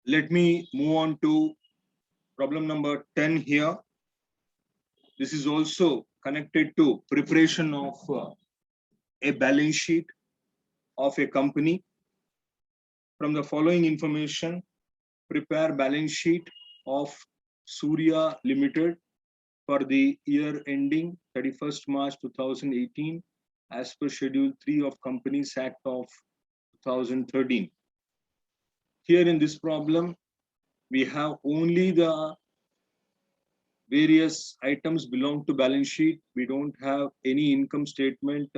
Let me move on to problem number 10 here. This is also connected to preparation of a balance sheet of a company. From the following information, prepare balance sheet of Surya Limited for the year ending 31st March 2018 as per Schedule 3 of Companies Act of 2013. Here in this problem, we have only the various items belong to balance sheet. We don't have any income statement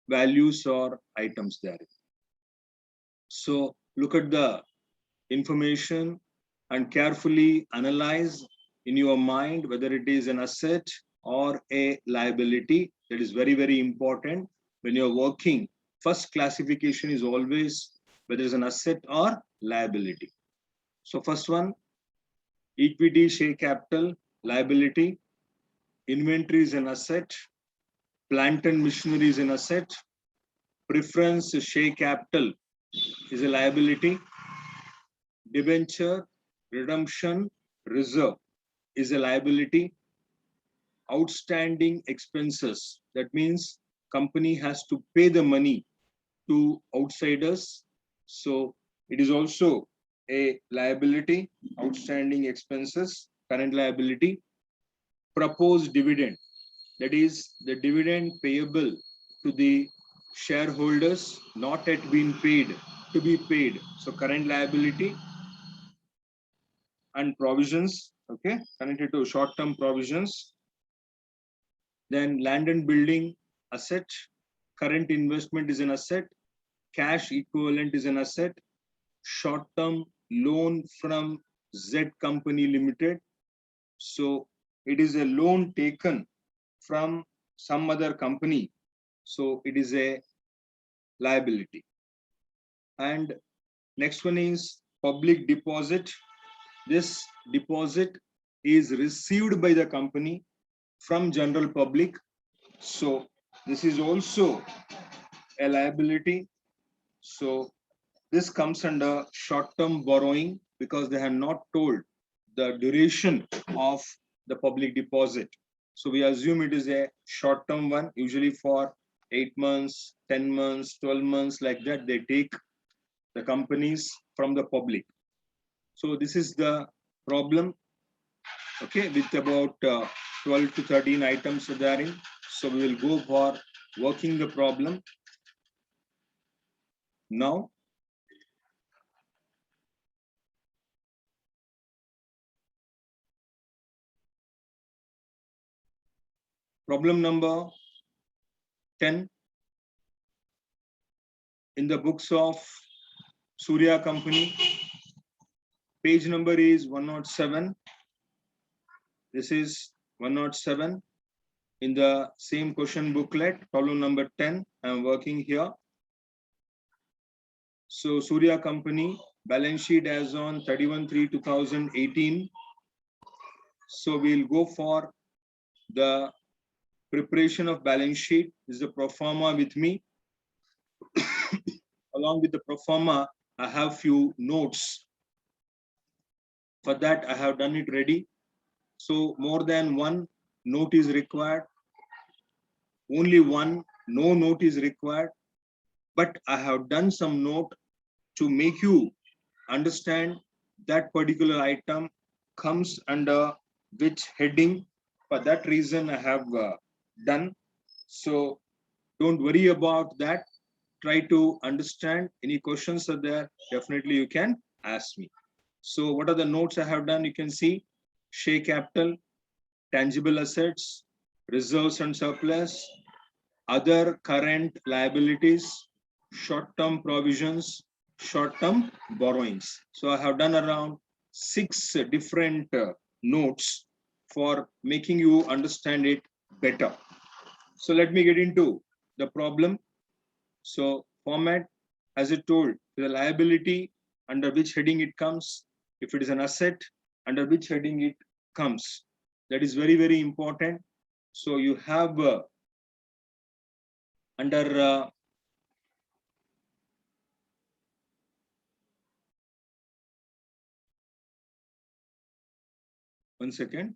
values or items there. So look at the information and carefully analyze in your mind whether it is an asset or a liability. That is very, very important. When you're working, first classification is always whether it's an asset or liability. So first one, equity, share capital, liability. Inventory is an asset. Plant and machinery is an asset. Preference share capital is a liability. Debenture, redemption, reserve is a liability. Outstanding expenses, that means company has to pay the money to outsiders. So it is also a liability, outstanding expenses, current liability. Proposed dividend, that is the dividend payable to the shareholders, not yet been paid, to be paid. So current liability. And provisions, okay, connected to short-term provisions. Then land and building asset, current investment is an asset, cash equivalent is an asset, short-term loan from Z Company Limited. So it is a loan taken from some other company. So it is a liability. And next one is public deposit. This deposit is received by the company from general public. So this is also a liability. So this comes under short-term borrowing because they have not told the duration of the public deposit. So we assume it is a short-term one, usually for 8 months, 10 months, 12 months, like that, they take the companies from the public. So this is the problem, okay, with about 12 to 13 items therein. So we will go for working the problem now. Problem number 10 in the books of Surya Company. Page number is 107. This is 107 in the same question booklet, problem number 10. I am working here. So Surya Company balance sheet as on 31/3/2018. So we'll go for the preparation of balance sheet. This is the pro forma with me. Along with the pro forma, I have few notes. For that, I have done it ready. So more than one note is required. Only one, no note is required. But I have done some note to make you understand that particular item comes under which heading. For that reason, I have done. So don't worry about that. Try to understand. Any questions are there, definitely you can ask me. So what are the notes I have done? You can see share capital, tangible assets, reserves and surplus, other current liabilities, short-term provisions, short-term borrowings. So I have done around 6 different notes for making you understand it better. So let me get into the problem. So format, as I told, the liability, under which heading it comes. If it is an asset, under which heading it comes. That is very, very important. So you have under 1 second.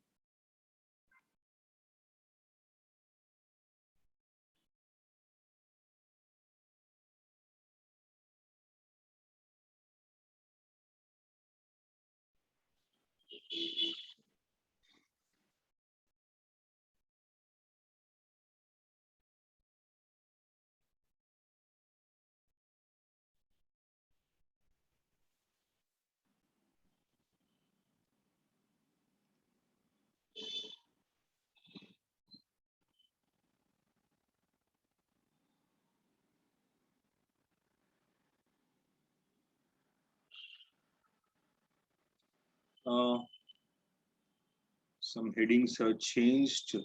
Some headings are changed.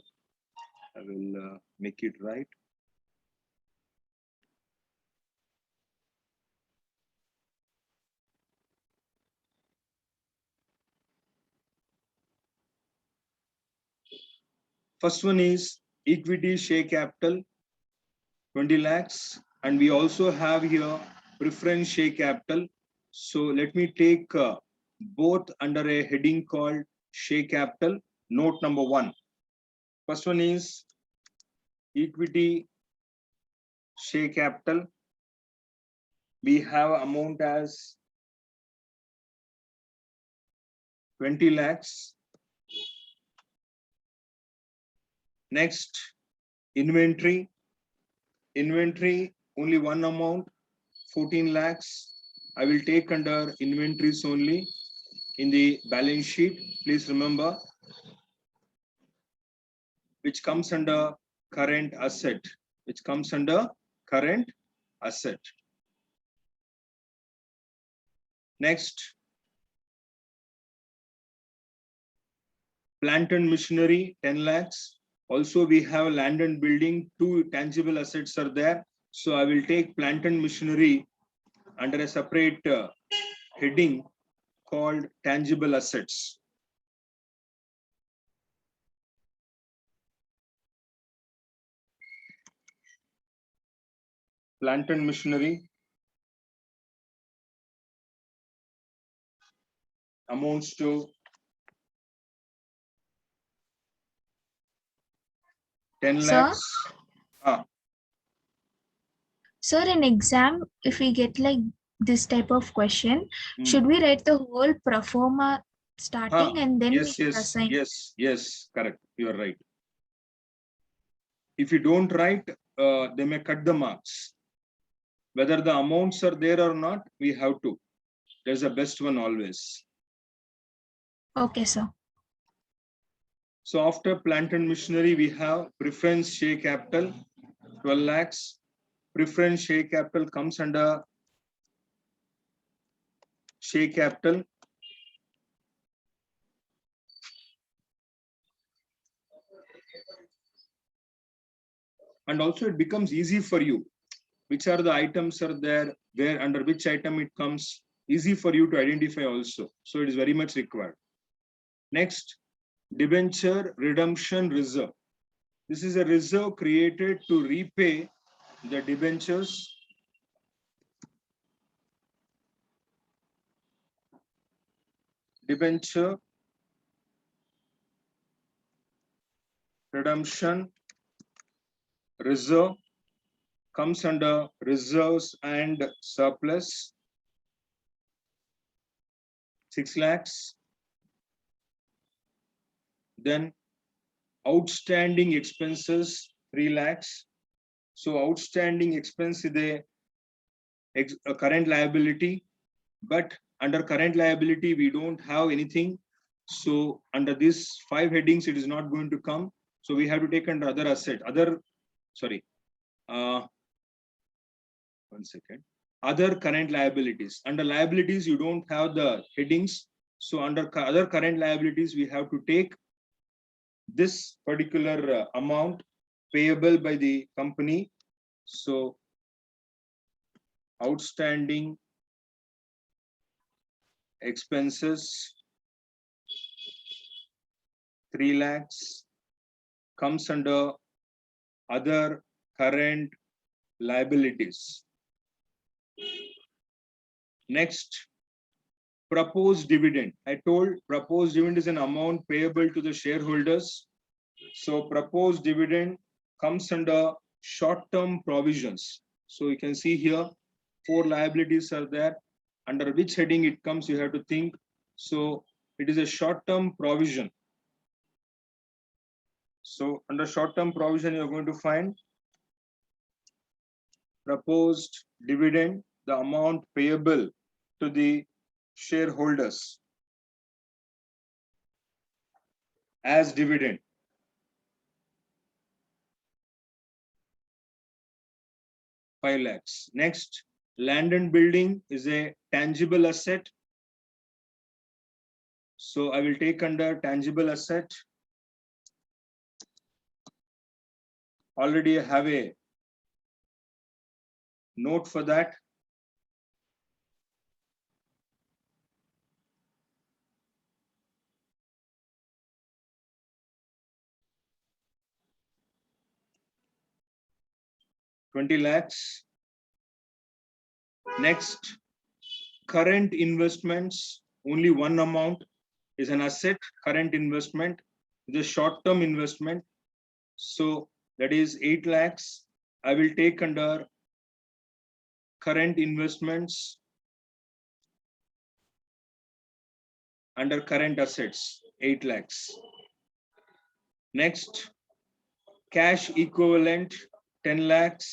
I will make it right. First one is equity share capital, 20 lakhs. And we also have here preference share capital. So let me take both under a heading called share capital. Note number 1. First one is equity share capital. We have amount as 20 lakhs. Next, inventory. Inventory, only one amount, 14 lakhs. I will take under inventories only in the balance sheet. Please remember, which comes under current asset, which comes under current asset. Next, plant and machinery, 10 lakhs. Also, we have land and building, 2 tangible assets are there. So I will take plant and machinery under a separate heading called tangible assets. Plant and machinery amounts to 10 lakhs. Sir, in exam, if we get like this type of question, should we write the whole pro forma starting and then yes, assign? Yes, correct. You are right. If you don't write, they may cut the marks. Whether the amounts are there or not, we have to. There's the best one always. Okay, sir. So after plant and machinery, we have preference share capital, 12 lakhs. Preference share capital comes under share capital. And also it becomes easy for you. Which are the items are there, where under which item it comes, easy for you to identify also. So it is very much required. Next, debenture redemption reserve. This is a reserve created to repay the debentures. Debenture redemption reserve comes under reserves and surplus, 6 lakhs. Then outstanding expenses, 3 lakhs. So outstanding expense is a current liability, but under current liability, we don't have anything. So under these 5 headings, it is not going to come. So we have to take under other asset, one second. Other current liabilities. Under liabilities, you don't have the headings. So under other current liabilities, we have to take this particular amount payable by the company. So outstanding expenses, 3 lakhs, comes under other current liabilities. Next, proposed dividend. I told proposed dividend is an amount payable to the shareholders. So proposed dividend comes under short-term provisions. So you can see here, 4 liabilities are there. Under which heading it comes, you have to think. So it is a short-term provision. So under short-term provision, you're going to find proposed dividend, the amount payable to the shareholders as dividend. ₹5 lakhs. Next, land and building is a tangible asset. So I will take under tangible asset. Already I have a note for that. ₹20 lakhs. Next, current investments, only one amount is an asset, current investment, the short-term investment. So that is 8 lakhs. I will take under current investments under current assets, 8 lakhs. Next, cash equivalent, 10 lakhs.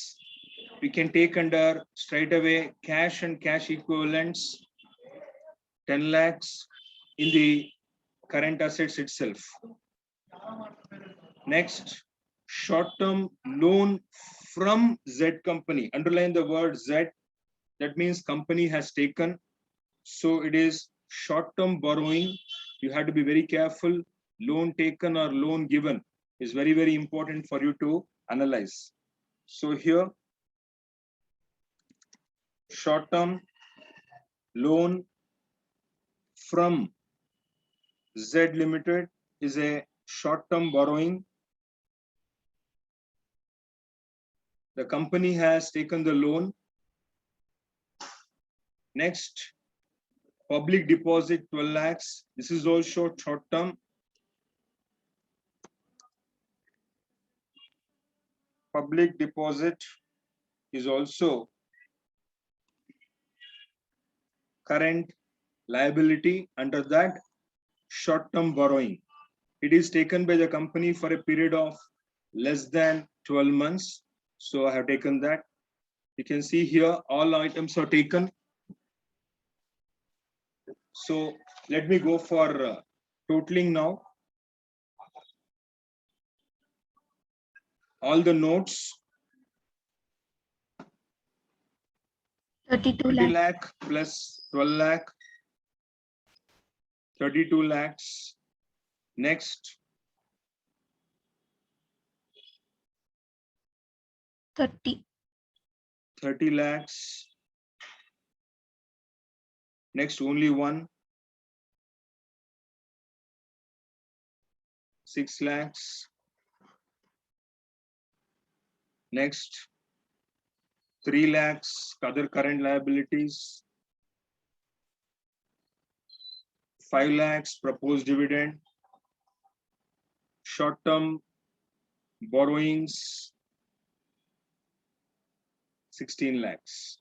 We can take under straight away cash and cash equivalents, 10 lakhs in the current assets itself. Next, short-term loan from Z company. Underline the word Z. That means company has taken. So it is short-term borrowing. You have to be very careful. Loan taken or loan given is very, very important for you to analyze. So here, short-term loan from Z Limited is a short-term borrowing. The company has taken the loan. Next, public deposit 12 lakhs. This is also short-term. Public deposit is also current liability. Under that, short-term borrowing. It is taken by the company for a period of less than 12 months. So I have taken that. You can see here all items are taken. So let me go for totaling now. All the notes. 32 20 lakh. lakh plus 12 lakh. 32 lakhs. Next. 30. 30 lakhs. Next, only one. 6 lakhs. Next, 3 lakhs, other current liabilities. 5 lakhs, proposed dividend. Short-term borrowings, 16 lakhs.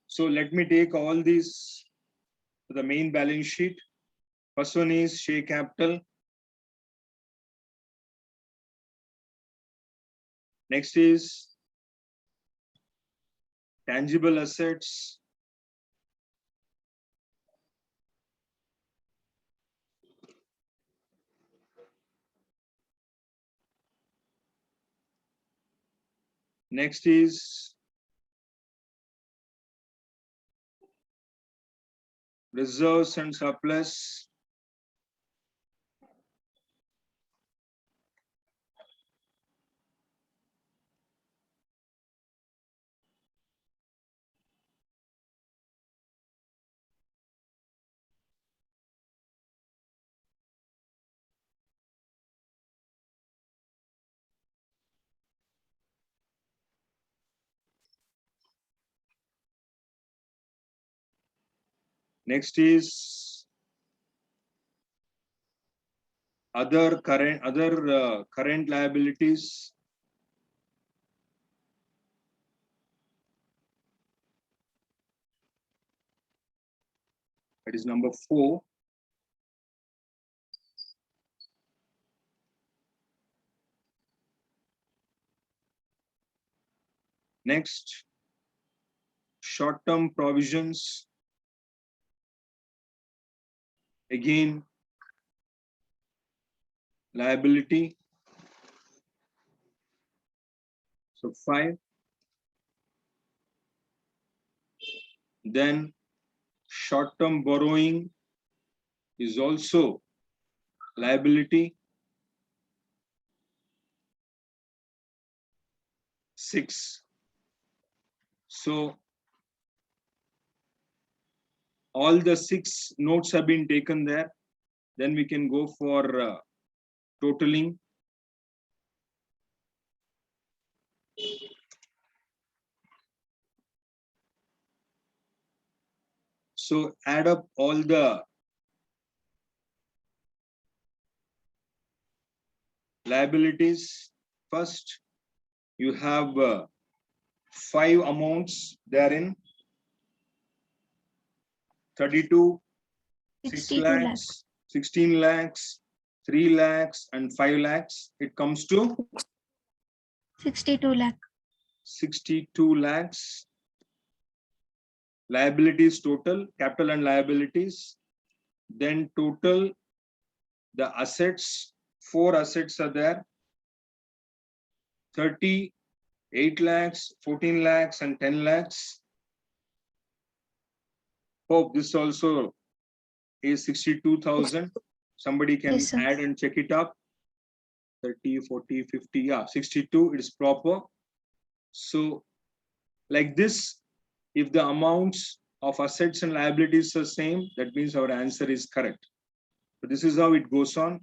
So let me take all these to the main balance sheet. First one is share capital. Next is tangible assets. Next is reserves and surplus. Next is other current liabilities. That is number 4. Next, short-term provisions. Again, liability. So 5. Then short-term borrowing is also liability. 6. So all the 6 notes have been taken there. Then we can go for totaling. So add up all the liabilities. First, you have 5 amounts therein. 32, 6 62 lakh. lakhs, 16 lakhs, 3 lakhs, and 5 lakhs. It comes to 62 lakh. 62 lakhs. Liabilities total, capital and liabilities. Then total the assets. 4 assets are there. 30, 8 lakhs, 14 lakhs, and 10 lakhs. Hope this also is 62,000. Somebody can Yes, sir. add and check it up. 30, 40, 50, yeah, 62, it is proper. So like this, if the amounts of assets and liabilities are same, that means our answer is correct. So this is how it goes on.